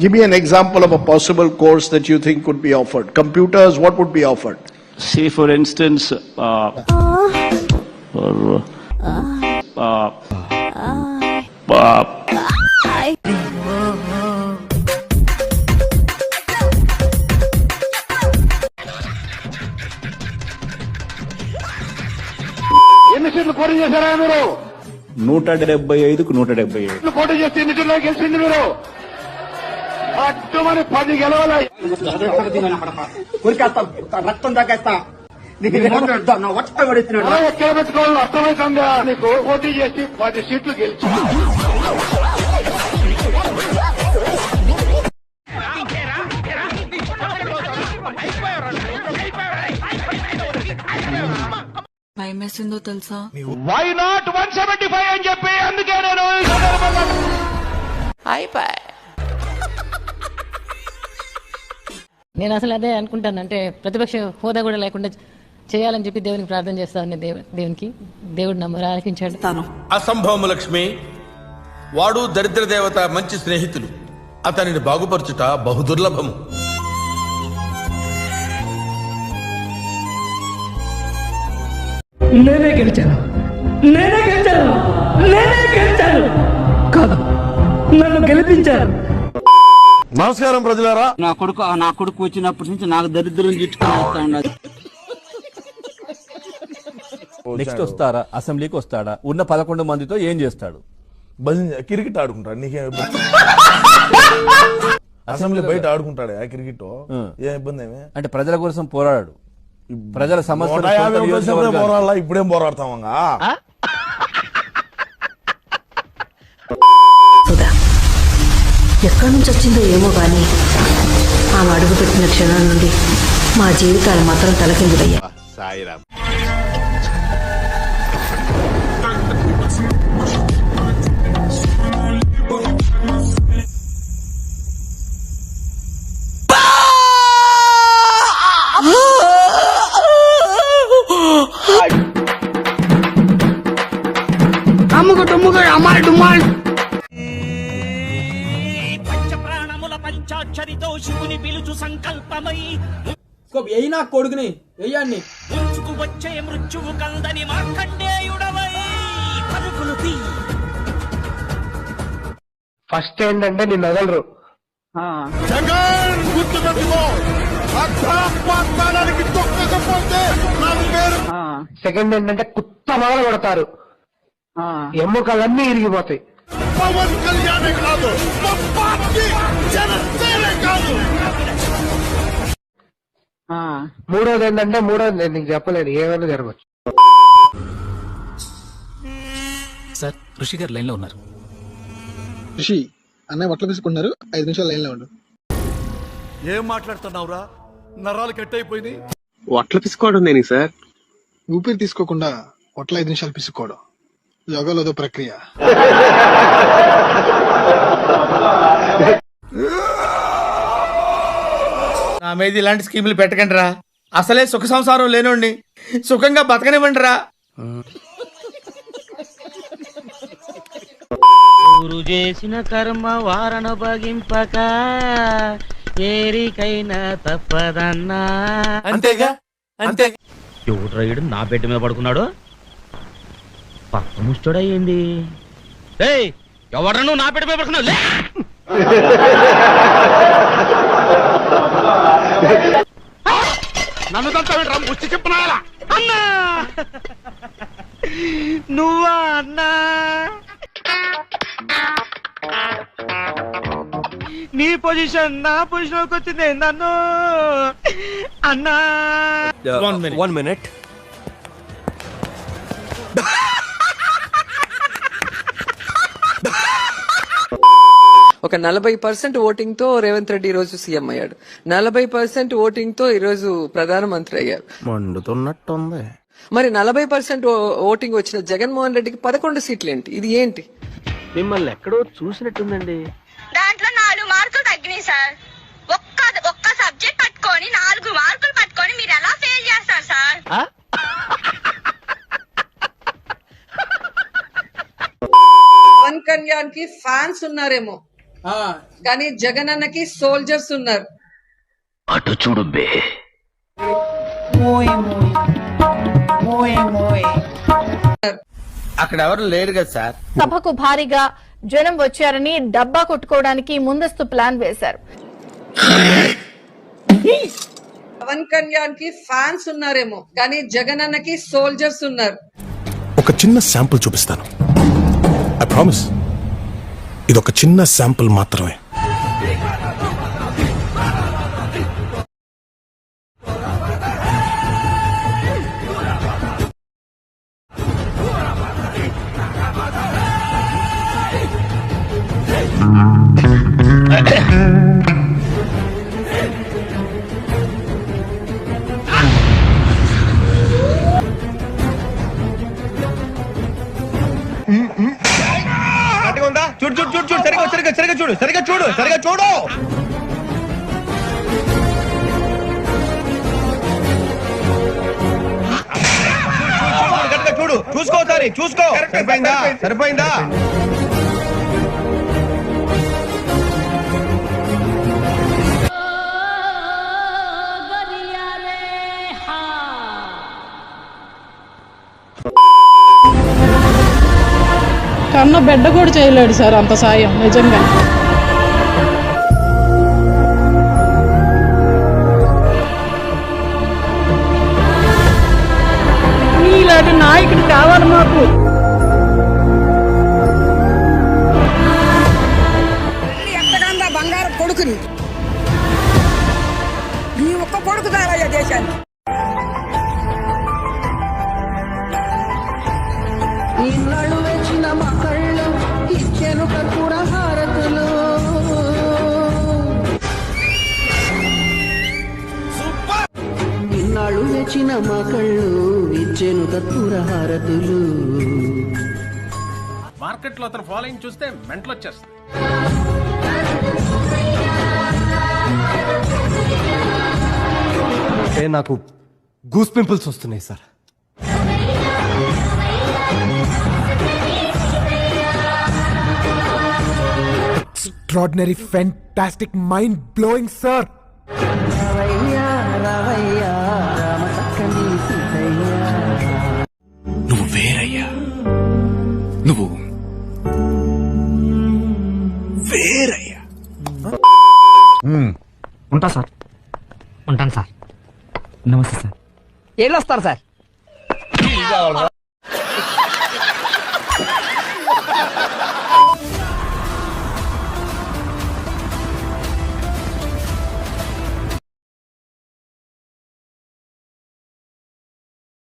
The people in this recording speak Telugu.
Give me an example of a possible course that you think could be offered. Computers, what would be offered? Say, for instance, ఎన్ని సీట్లు పోటీ చేశారా మీరు? 175కు 175 పోటీ చేసి ఎన్ని సీట్లో గెలిచింది మీరు? అట్టుమని 10 గెలవాలి. రక్తం తాకేస్తా ఎక్కడ పెట్టుకోవాలని అర్థమవుతుందా నీకు? పోటీ చేసి 10 సీట్లు గెలిచి భయమేసిందో తెలుసా? వై నాట్ 175 అని చెప్పి అందుకే నేను నేను అసలు అదే అనుకుంటాను. అంటే ప్రతిపక్ష హోదా కూడా లేకుండా చేయాలని చెప్పి దేవునికి ప్రార్థన చేస్తాను. దేవునికి దేవుడు నమ్మరు ఆలకించాడు. తాను అసంభవము లక్ష్మి, వాడు దరిద్ర దేవత మంచి స్నేహితులు. అతనిని బాగుపరచుట బహుదుర్లభము. నేనే గెలిచాను కాదు, నన్ను గెలిపించారు. నమస్కారం ప్రజలారా. నా కొడుకు వచ్చినప్పటి నుంచి నాకు దరిద్రం చుట్టుకుని ఉన్నది. నెక్స్ట్ వస్తారా? అసెంబ్లీకి వస్తాడా? ఉన్న 11 మందితో ఏం చేస్తాడు? క్రికెట్ ఆడుకుంటాడు. నీకేం అసెంబ్లీ బయట ఆడుకుంటాడు క్రికెట్, ఏం ఇబ్బంది ఏమి? అంటే ప్రజల కోసం పోరాడాడు. ప్రజల సమస్యలు పోరాడాలా? ఇప్పుడేం పోరాడతామంగా? ఎక్కడి నుంచి వచ్చిందో ఏమో గాని ఆమె అడుగు పెట్టిన క్షణం నుండి మా జీవితాలు మాత్రం తలకిందులయ్యా. సాయిరామ్. పంచాక్షరితో శివుని పిలుచు సంకల్పమై నా కొడుకుని వెయ్యాన్ని వచ్చే మృత్యువు కందని మార్కండేయుడవై పరుగులు తీ. ఫస్ట్ ఏంటంటే నిన్ను వదలరు. సెకండ్ ఏంటంటే కుత్త మొదలు కొడతారు, ఎముకలన్నీ ఇరిగిపోతాయి. పవన్ కళ్యాణ్ కాదు, మూడోది ఏంటంటే నేను నీకు చెప్పలేను, ఏమైనా జరగచ్చు. సార్, ఋషి గారు లైన్ లో ఉన్నారు. ఋషి అన్నయ్య బట్టలు తీసుకుంటున్నారు, 5 నిమిషాలు లైన్ లో ఉండు. ఏం మాట్లాడుతున్నావురా? నరాలు కట్ అయిపోయింది. వట్లు పిసుకోవడం దేనికి సార్? ఊపిరి తీసుకోకుండా ఒట్ల 5 నిమిషాలు పిసుకోవడం యోగాలోదో ప్రక్రియ. నా మీద ఇలాంటి స్కీములు పెట్టకండి రా. అసలే సుఖ సంసారం లేనోండి, సుఖంగా బతకనివ్వండి రా. ఊరు చేసిన కర్మ వారణ భగింపక ఏరికైనా తప్పదన్నా. అంతేగా అంతే. ఎవడు రైడు నా బెడ్ మీద పడుకున్నాడు? పక్క ముష్టోడా ఏంది? ఎవడరా నువ్వు నా బెడ్ మీద పడుకున్నావు? నన్ను తంతా ముచ్చి చెప్పినా అన్నా, నువ్వా అన్నా? నీ పొజిషన్ నా పొజిషన్ వచ్చింది నన్ను అన్నా. 1 minute. ఒక 40% ఓటింగ్ తో రేవంత్ రెడ్డి ఈ రోజు సీఎం అయ్యాడు. 40% ఓటింగ్ తో ఈ రోజు ప్రధానమంత్రి అయ్యారు. మండుతున్నట్టుంది. మరి 40% ఓటింగ్ వచ్చిన జగన్మోహన్ రెడ్డికి 11 సీట్లు ఏంటి? ఇది ఏంటి? మిమ్మల్ని ఎక్కడో చూసినట్టుందండి. దాంట్లో 4 మార్కులు తగ్గినాయి సార్. ఒక్క సబ్జెక్ట్ పట్టుకొని 4 మార్కులు పట్టుకొని మీరు ఎలా ఫెయిల్ చేస్తారు సార్? పవన్ కళ్యాణ్ కి ఫ్యాన్స్ ఉన్నారేమో, కానీ జగనన్నకి సోల్జర్స్ ఉన్నారు. అటు చూడు బే. అక్కడ ఎవరు లేరు కదా సార్. సభకు భారీగా జనం వచ్చారని డబ్బా కొట్టుకోవడానికి ముందస్తు ప్లాన్ వేశారు. పవన్ కళ్యాణ్ కి ఫ్యాన్స్ ఉన్నారేమో, కానీ జగనన్నకి సోల్జర్స్ ఉన్నారు. ఒక చిన్న శాంపుల్ చూపిస్తాను. ఐ ప్రామిస్ ఇది ఒక చిన్న శాంపుల్ మాత్రమే. చూడు చూడు చూడు చూడు సరిగా సరిగా సరిగా చూడు సరిగా చూడు సరిగా చూడు. చూడు చూసుకో సారి చూసుకో. సరిపోయిందా సరిపోయిందా. కన్న బిడ్డ కూడా చేయలేడు సార్ అంత సాయం నిజంగా. నీలాంటి నాయకుడు కావాలి మాకు. ఎంతకన్నా బంగారం కొడుకుని నీ ఒక్క కొడుకు దారయ్యా దేశానికి. ఇన్నాళ్ళు వచ్చిన మకళ్ళు ఇచ్చాను కర్పూర హారతులు. ఇన్నాళ్ళు వచ్చిన మకళ్ళు ఇచ్చాను కర్పూర హారతులు. మార్కెట్ లో అతను ఫాలోయింగ్ చూస్తే మెంటల్ వచ్చేస్తుంది. నాకు గూస్ పింపుల్స్ వస్తున్నాయి sir. Extraordinary, fantastic, mind-blowing, sir. నువ్వు వేరయ్యా, నువ్వు వేరయ్యా. ఉంటా సార్. ఉంటాను సార్. నమస్తే సార్. ఏళ్ళు వస్తారు సార్.